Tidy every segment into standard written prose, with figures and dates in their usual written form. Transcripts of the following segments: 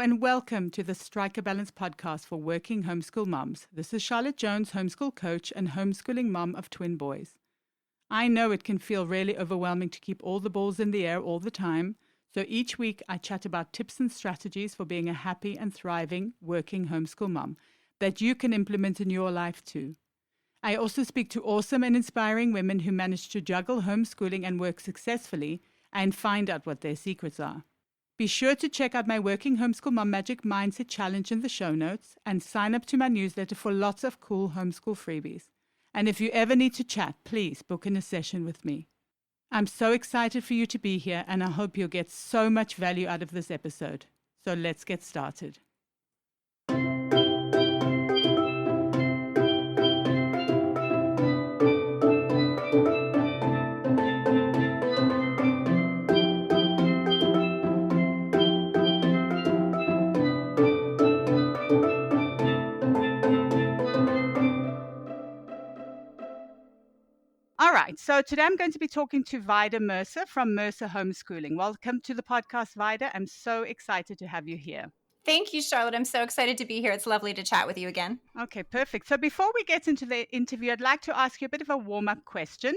Hello and welcome to the Strike a Balance podcast for Working Homeschool Moms. This is Charlotte Jones, homeschool coach and homeschooling mom of twin boys. I know it can feel really overwhelming to keep all the balls in the air all the time, so each week I chat about tips and strategies for being a happy and thriving working homeschool mom that you can implement in your life too. I also speak to awesome and inspiring women who manage to juggle homeschooling and work successfully and find out what their secrets are. Be sure to check out my Working Homeschool Mom Magic Mindset Challenge in the show notes and sign up to my newsletter for lots of cool homeschool freebies. And if you ever need to chat, please book in a session with me. I'm so excited for you to be here, and I hope you'll get so much value out of this episode. So let's get started. All right, so today I'm going to be talking to Vida Mercer from Mercer Homeschooling. Welcome to the podcast, Vida. I'm so excited to have you here. Thank you, Charlotte. I'm so excited to be here. It's lovely to chat with you again. Okay, perfect. So before we get into the interview, I'd like to ask you a bit of a warm-up question.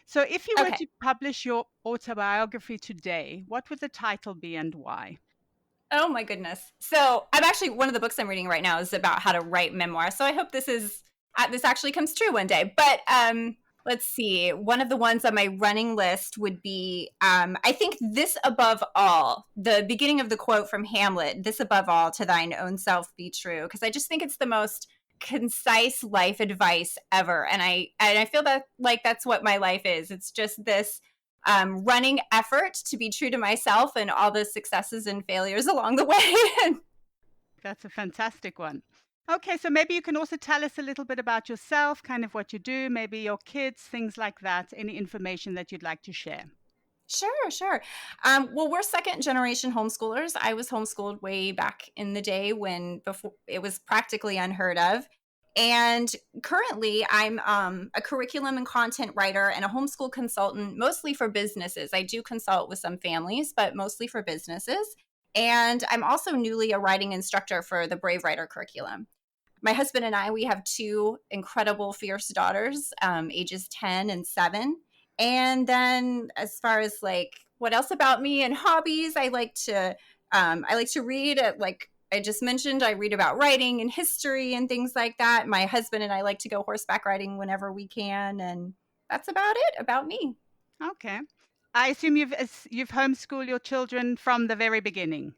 So if you were to publish your autobiography today, what would the title be and why? Oh my goodness. So I'm actually, one of the books I'm reading right now is about how to write memoir. So I hope this actually comes true one day. But let's see. One of the ones on my running list would be, I think, this above all, the beginning of the quote from Hamlet, this above all, to thine own self be true. Because I just think it's the most concise life advice ever. And I feel that like that's what my life is. It's just this running effort to be true to myself and all the successes and failures along the way. That's a fantastic one. Okay, so maybe you can also tell us a little bit about yourself, kind of what you do, maybe your kids, things like that, any information that you'd like to share. Sure. Well, we're second generation homeschoolers. I was homeschooled way back in the day before it was practically unheard of. And currently I'm a curriculum and content writer and a homeschool consultant, mostly for businesses. I do consult with some families, but mostly for businesses. And I'm also newly a writing instructor for the Brave Writer curriculum. My husband and I, we have two incredible, fierce daughters, ages 10 and 7. And then as far as like what else about me and hobbies, I like to read. Like I just mentioned, I read about writing and history and things like that. My husband and I like to go horseback riding whenever we can. And that's about it about me. Okay. I assume you've homeschooled your children from the very beginning.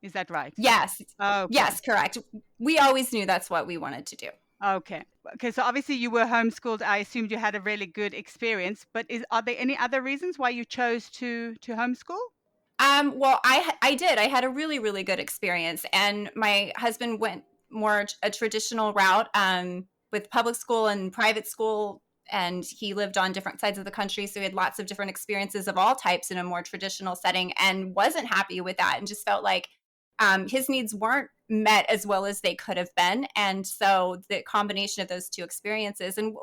Is that right? Yes. Okay. Yes, correct. We always knew that's what we wanted to do. Okay, so obviously you were homeschooled. I assumed you had a really good experience, but are there any other reasons why you chose to homeschool? Well, I did. I had a really, really good experience. And my husband went more a traditional route with public school and private school. And he lived on different sides of the country. So he had lots of different experiences of all types in a more traditional setting and wasn't happy with that and just felt like his needs weren't met as well as they could have been. And so the combination of those two experiences, and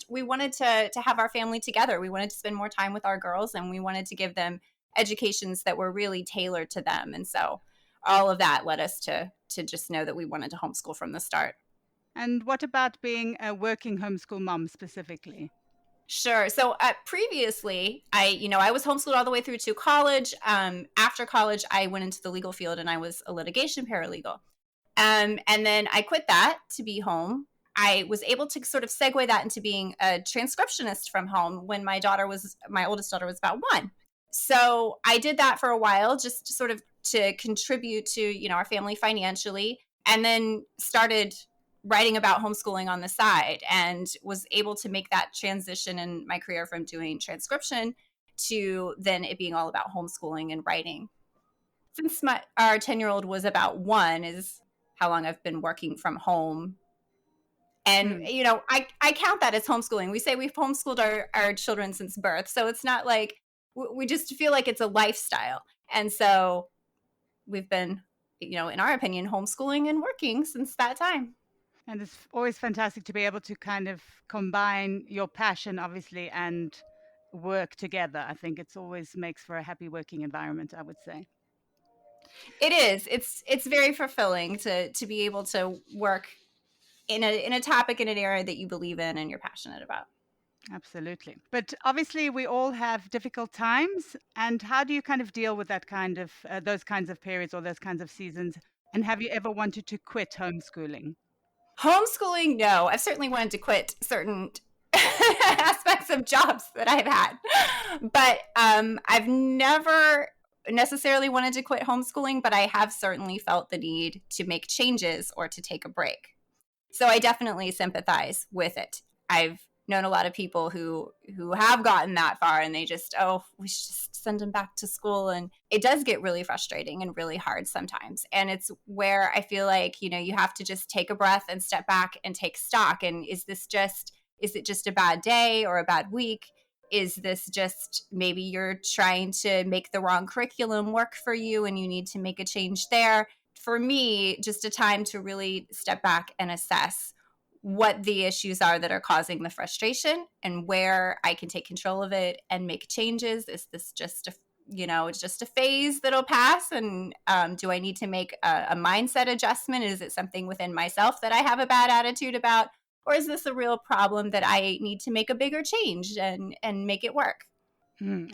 we wanted to have our family together. We wanted to spend more time with our girls, and we wanted to give them educations that were really tailored to them. And so all of that led us to just know that we wanted to homeschool from the start. And what about being a working homeschool mom specifically? Sure. So previously, I was homeschooled all the way through to college. After college, I went into the legal field and I was a litigation paralegal. And then I quit that to be home. I was able to sort of segue that into being a transcriptionist from home when my oldest daughter was about 1. So I did that for a while, just sort of to contribute to, our family financially, and then started writing about homeschooling on the side and was able to make that transition in my career from doing transcription to then it being all about homeschooling and writing. Since our 10-year-old was about 1 is how long I've been working from home. And, I count that as homeschooling. We say we've homeschooled our children since birth. So it's not like we just feel like it's a lifestyle. And so we've been, in our opinion, homeschooling and working since that time. And it's always fantastic to be able to kind of combine your passion, obviously, and work together. I think it's always makes for a happy working environment, I would say. It is. It's very fulfilling to be able to work in a topic in an area that you believe in and you're passionate about. Absolutely. But obviously, we all have difficult times. And how do you kind of deal with that kind of those kinds of periods or those kinds of seasons? And have you ever wanted to quit homeschooling? Homeschooling, no. I've certainly wanted to quit certain aspects of jobs that I've had, but I've never necessarily wanted to quit homeschooling, but I have certainly felt the need to make changes or to take a break. So I definitely sympathize with it. I've known a lot of people who have gotten that far and they just, oh, we should just send them back to school. And it does get really frustrating and really hard sometimes. And it's where I feel like, you have to just take a breath and step back and take stock. And is it just a bad day or a bad week? Is this just maybe you're trying to make the wrong curriculum work for you and you need to make a change there? For me, just a time to really step back and assess what the issues are that are causing the frustration and where I can take control of it and make changes. Is this just it's just a phase that'll pass? And do I need to make a mindset adjustment? Is it something within myself that I have a bad attitude about? Or is this a real problem that I need to make a bigger change and make it work?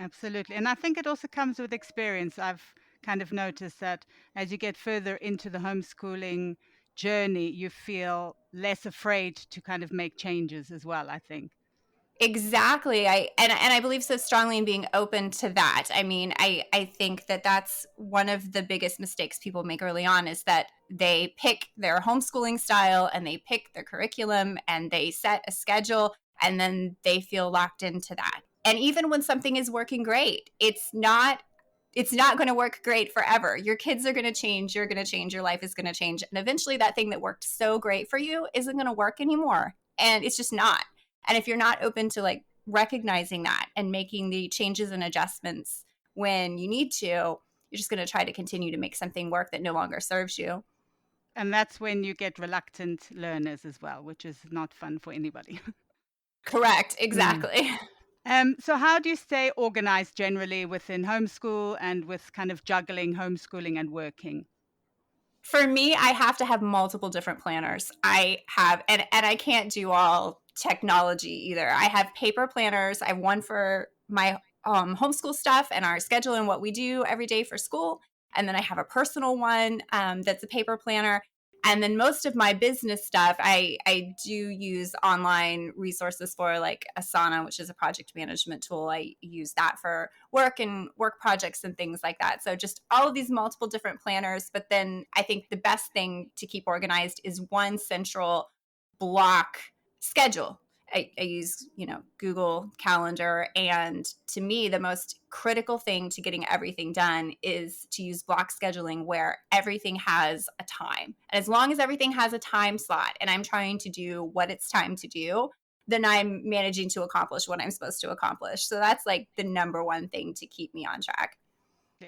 Absolutely. And I think it also comes with experience. I've kind of noticed that as you get further into the homeschooling journey, you feel less afraid to kind of make changes as well, I think. Exactly. I believe so strongly in being open to that. I mean, I think that that's one of the biggest mistakes people make early on is that they pick their homeschooling style and they pick their curriculum and they set a schedule and then they feel locked into that. And even when something is working great, it's not going to work great forever. Your kids are going to change, you're going to change, your life is going to change, and eventually that thing that worked so great for you isn't going to work anymore. And it's just not. And if you're not open to like recognizing that and making the changes and adjustments when you need to, you're just going to try to continue to make something work that no longer serves you. And that's when you get reluctant learners as well, which is not fun for anybody. Correct. Mm. Exactly. So how do you stay organized generally within homeschool and with kind of juggling homeschooling and working? For me, I have to have multiple different planners. I have, and I can't do all technology either. I have paper planners. I have one for my homeschool stuff and our schedule and what we do every day for school. And then I have a personal one that's a paper planner. And then most of my business stuff, I do use online resources for, like Asana, which is a project management tool. I use that for work and work projects and things like that. So just all of these multiple different planners. But then I think the best thing to keep organized is one central block schedule. I use, Google Calendar. And to me, the most critical thing to getting everything done is to use block scheduling where everything has a time. And as long as everything has a time slot and I'm trying to do what it's time to do, then I'm managing to accomplish what I'm supposed to accomplish. So that's like the number one thing to keep me on track.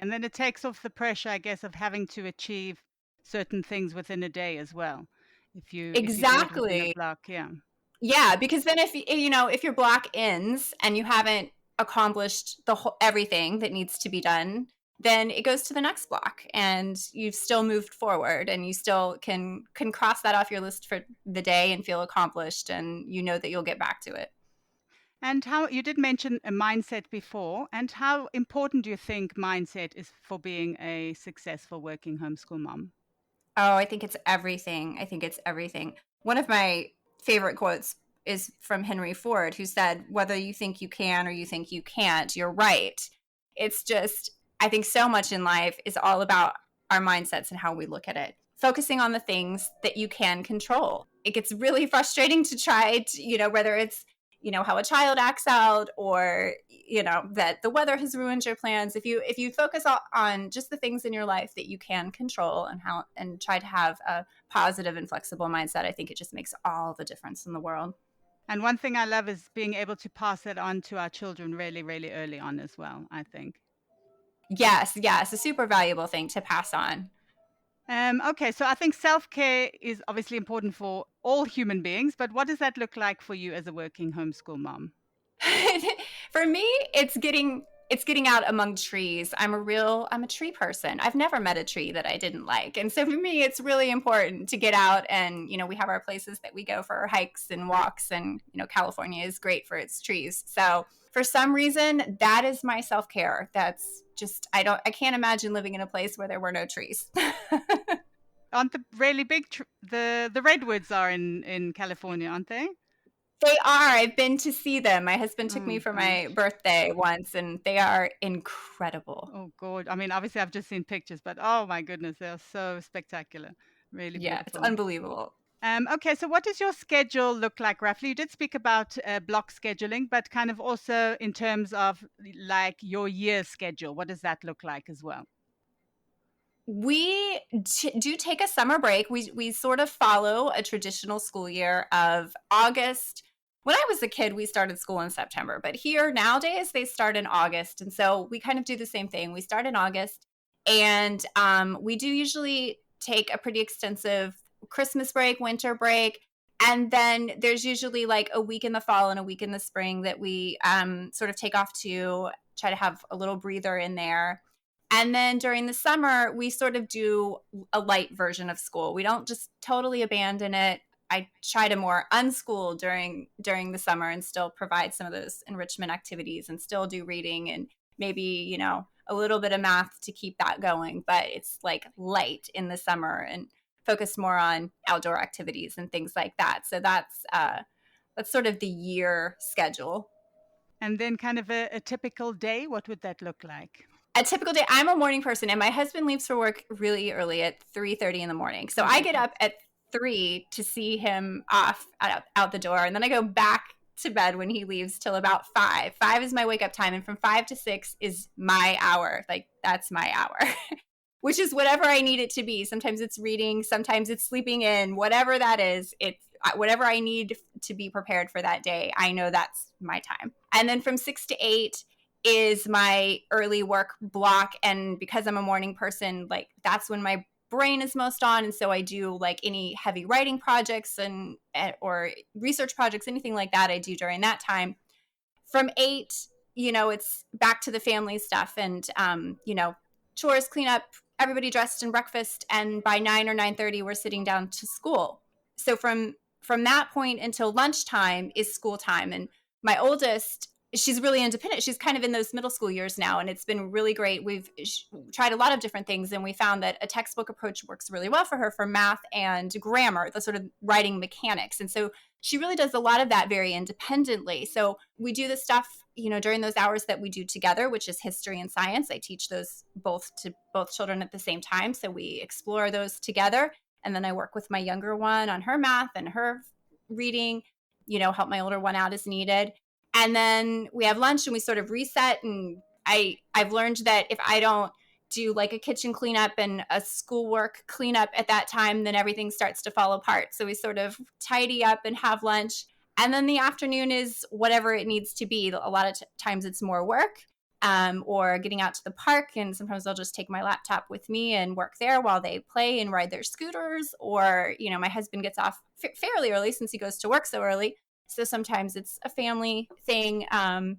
And then it takes off the pressure, I guess, of having to achieve certain things within a day as well. If you do it within a Exactly. block, yeah. Yeah, because then if your block ends and you haven't accomplished the whole everything that needs to be done, then it goes to the next block and you've still moved forward and you still can cross that off your list for the day and feel accomplished and you know that you'll get back to it. And how you did mention a mindset before, and how important do you think mindset is for being a successful working homeschool mom? Oh, I think it's everything. I think it's everything. One of my favorite quotes is from Henry Ford, who said, whether you think you can or you think you can't, you're right. It's just, I think so much in life is all about our mindsets and how we look at it. Focusing on the things that you can control. It gets really frustrating to try to, whether it's, how a child acts out or, that the weather has ruined your plans. If you focus on just the things in your life that you can control and try to have a positive and flexible mindset, I think it just makes all the difference in the world. And one thing I love is being able to pass it on to our children really, really early on as well, I think. Yes, yes, a super valuable thing to pass on. Okay, so I think self-care is obviously important for all human beings, but what does that look like for you as a working homeschool mom? For me, it's getting out among trees. I'm a tree person. I've never met a tree that I didn't like. And so for me, it's really important to get out and, we have our places that we go for hikes and walks, and, California is great for its trees. So for some reason, that is my self-care. That's just, I can't imagine living in a place where there were no trees. Aren't the really big the redwoods are in California, aren't they? They are. I've been to see them. My husband took me Oh for my gosh. birthday once, and they are incredible. Oh God. I mean, obviously I've just seen pictures, but oh my goodness, they're so spectacular. Really Yeah, it's beautiful. unbelievable. Okay, so what does your schedule look like roughly? You did speak about block scheduling, but kind of also in terms of like your year schedule, what does that look like as well? We do take a summer break. We sort of follow a traditional school year of August. When I was a kid, we started school in September, but here nowadays they start in August, and so we kind of do the same thing. We start in August, and we do usually take a pretty extensive Christmas break, winter break, and then there's usually like a week in the fall and a week in the spring that we sort of take off to try to have a little breather in there. And then during the summer, we sort of do a light version of school. We don't just totally abandon it. I try to more unschool during the summer and still provide some of those enrichment activities and still do reading and maybe, a little bit of math to keep that going. But it's like light in the summer and focused more on outdoor activities and things like that. So that's sort of the year schedule. And then kind of a typical day, what would that look like? A typical day, I'm a morning person, and my husband leaves for work really early at 3:30 in the morning. So I get up at 3 to see him off out the door, and then I go back to bed when he leaves till about 5. 5 is my wake up time, and from 5 to 6 is my hour. Like, that's my hour. Which is whatever I need it to be. Sometimes it's reading, sometimes it's sleeping in, whatever that is. It's whatever I need to be prepared for that day. I know that's my time. And then from 6 to 8 is my early work block. And because I'm a morning person, like that's when my brain is most on. And so I do like any heavy writing projects or research projects, anything like that I do during that time. From 8, it's back to the family stuff and, chores, cleanup, everybody dressed in breakfast. And by 9 or 9:30, we're sitting down to school. So from that point until lunchtime is school time. And my oldest, she's really independent. She's kind of in those middle school years now, and it's been really great. We've tried a lot of different things, and we found that a textbook approach works really well for her for math and grammar, the sort of writing mechanics. And so she really does a lot of that very independently. So we do the stuff, during those hours that we do together, which is history and science. I teach those to both children at the same time. So we explore those together. And then I work with my younger one on her math and her reading, help my older one out as needed. And then we have lunch and we sort of reset. And I've learned that if I don't do like a kitchen cleanup and a schoolwork cleanup at that time, then everything starts to fall apart. So we sort of tidy up and have lunch. And then the afternoon is whatever it needs to be. A lot of times it's more work or getting out to the park. And sometimes I'll just take my laptop with me and work there while they play and ride their scooters. Or, my husband gets off fairly early since he goes to work so early. So sometimes it's a family thing, and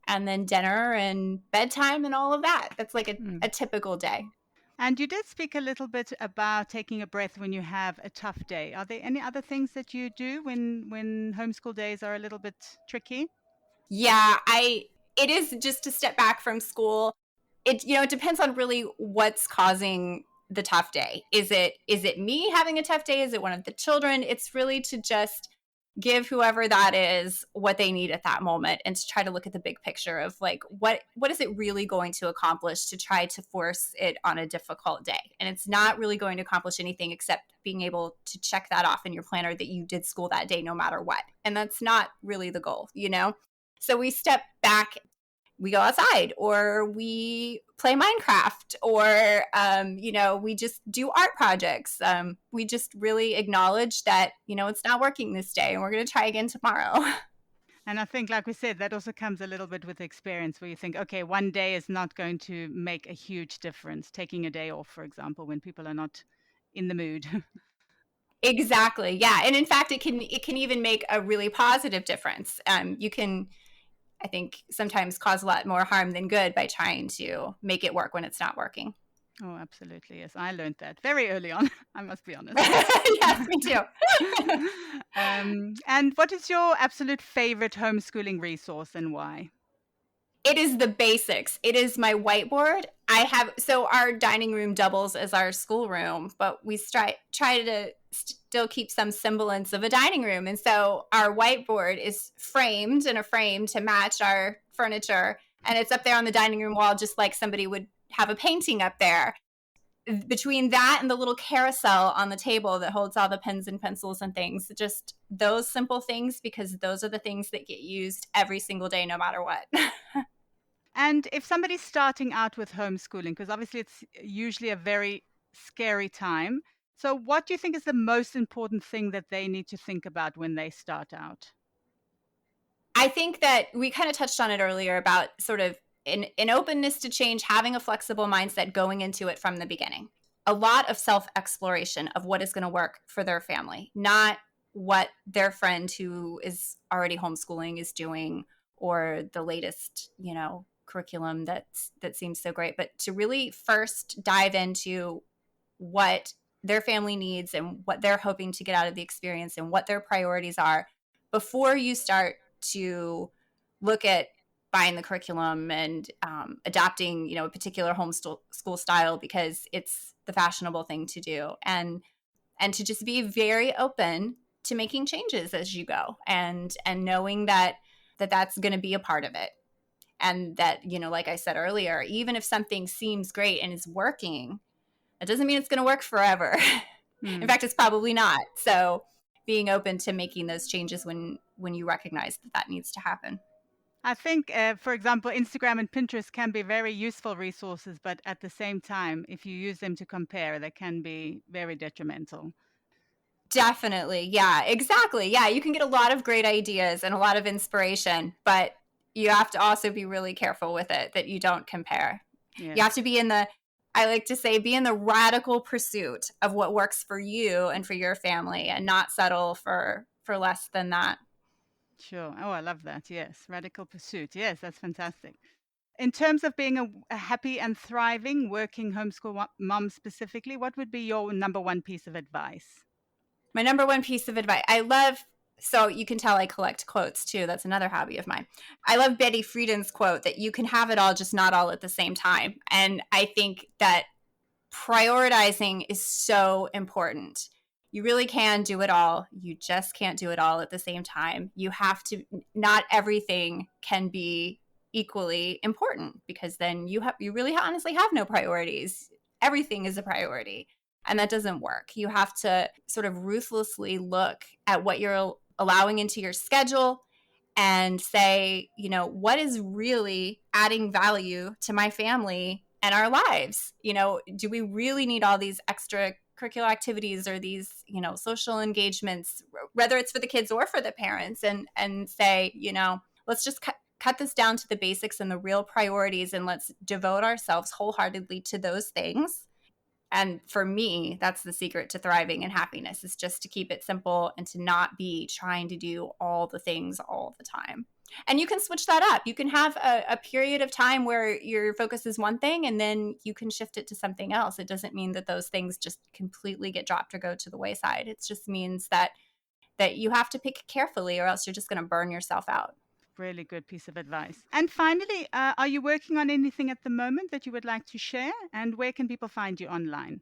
then dinner and bedtime and all of that. That's like a typical day. And you did speak a little bit about taking a breath when you have a tough day. Are there any other things that you do when homeschool days are a little bit tricky? Yeah, it is just to step back from school. It depends on really what's causing the tough day. Is it me having a tough day? Is it one of the children? It's really to just give whoever that is what they need at that moment and to try to look at the big picture of like what is it really going to accomplish to try to force it on a difficult day. And it's not really going to accomplish anything except being able to check that off in your planner that you did school that day no matter what. And that's not really the goal, So we step back, we go outside or we play Minecraft or, we just do art projects. We just really acknowledge that, it's not working this day and we're going to try again tomorrow. And I think, like we said, that also comes a little bit with experience where you think, okay, one day is not going to make a huge difference. Taking a day off, for example, when people are not in the mood. Exactly. Yeah. And in fact, it can even make a really positive difference. You can I think sometimes cause a lot more harm than good by trying to make it work when it's not working. Oh, absolutely. Yes, I learned that very early on, I must be honest. Yes, me too. And what is your absolute favorite homeschooling resource and why? It is the basics. It is my whiteboard. So our dining room doubles as our schoolroom, but we try to still keep some semblance of a dining room. And so our whiteboard is framed in a frame to match our furniture. And it's up there on the dining room wall, just like somebody would have a painting up there. Between that and the little carousel on the table that holds all the pens and pencils and things, just those simple things, because those are the things that get used every single day, no matter what. And if somebody's starting out with homeschooling, because obviously it's usually a very scary time. So, what do you think is the most important thing that they need to think about when they start out? I think that we kind of touched on it earlier about sort of an openness to change, having a flexible mindset going into it from the beginning. A lot of self-exploration of what is going to work for their family, not what their friend who is already homeschooling is doing, or the latest, curriculum that seems so great, but to really first dive into what their family needs and what they're hoping to get out of the experience and what their priorities are before you start to look at buying the curriculum and adopting, a particular homeschool style because it's the fashionable thing to do, and to just be very open to making changes as you go, and knowing that that's going to be a part of it, and that, like I said earlier, even if something seems great and is working, it doesn't mean it's going to work forever. In fact, it's probably not. So being open to making those changes when you recognize that needs to happen. I think, for example, Instagram and Pinterest can be very useful resources, but at the same time, if you use them to compare, they can be very detrimental. Definitely. Yeah, exactly. Yeah, you can get a lot of great ideas and a lot of inspiration, but you have to also be really careful with it that you don't compare. Yes. You have to be I like to say, be in the radical pursuit of what works for you and for your family, and not settle for less than that. Sure. Oh, I love that. Yes. Radical pursuit. Yes, that's fantastic. In terms of being a happy and thriving working homeschool mom specifically, what would be your number one piece of advice? My number one piece of advice, so you can tell I collect quotes too. That's another hobby of mine. I love Betty Friedan's quote that you can have it all, just not all at the same time. And I think that prioritizing is so important. You really can do it all. You just can't do it all at the same time. You have to, not everything can be equally important, because then you really honestly have no priorities. Everything is a priority. And that doesn't work. You have to sort of ruthlessly look at what you're allowing into your schedule and say, what is really adding value to my family and our lives? Do we really need all these extracurricular activities or these, social engagements, whether it's for the kids or for the parents, and say, let's just cut this down to the basics and the real priorities, and let's devote ourselves wholeheartedly to those things. And for me, that's the secret to thriving and happiness, is just to keep it simple and to not be trying to do all the things all the time. And you can switch that up. You can have a period of time where your focus is one thing, and then you can shift it to something else. It doesn't mean that those things just completely get dropped or go to the wayside. It just means that you have to pick carefully, or else you're just going to burn yourself out. Really good piece of advice. And finally, are you working on anything at the moment that you would like to share? And where can people find you online?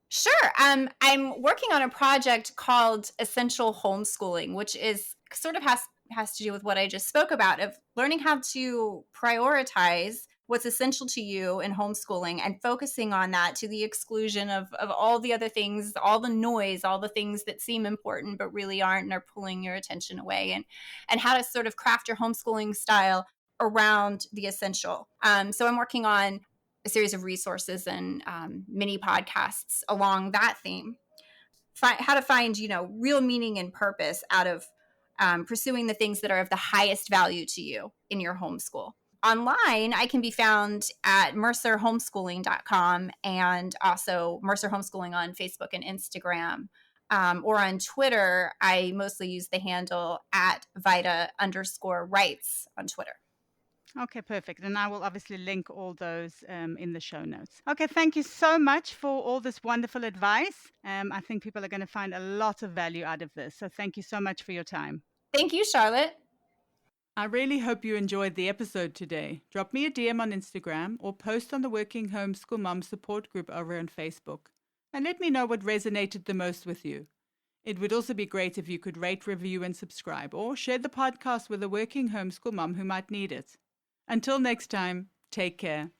Sure. I'm working on a project called Essential Homeschooling, which is sort of has to do with what I just spoke about, of learning how to prioritize what's essential to you in homeschooling and focusing on that to the exclusion of all the other things, all the noise, all the things that seem important but really aren't and are pulling your attention away, and how to sort of craft your homeschooling style around the essential. So I'm working on a series of resources and mini podcasts along that theme. How to find, real meaning and purpose out of pursuing the things that are of the highest value to you in your homeschool. Online, I can be found at mercerhomeschooling.com, and also Mercer Homeschooling on Facebook and Instagram. or on Twitter, I mostly use the handle at Vida_rights on Twitter. Okay, perfect. And I will obviously link all those in the show notes. Okay, thank you so much for all this wonderful advice. I think people are going to find a lot of value out of this. So thank you so much for your time. Thank you, Charlotte. I really hope you enjoyed the episode today. Drop me a DM on Instagram or post on the Working Homeschool Moms support group over on Facebook. And let me know what resonated the most with you. It would also be great if you could rate, review, and subscribe, or share the podcast with a working homeschool mom who might need it. Until next time, take care.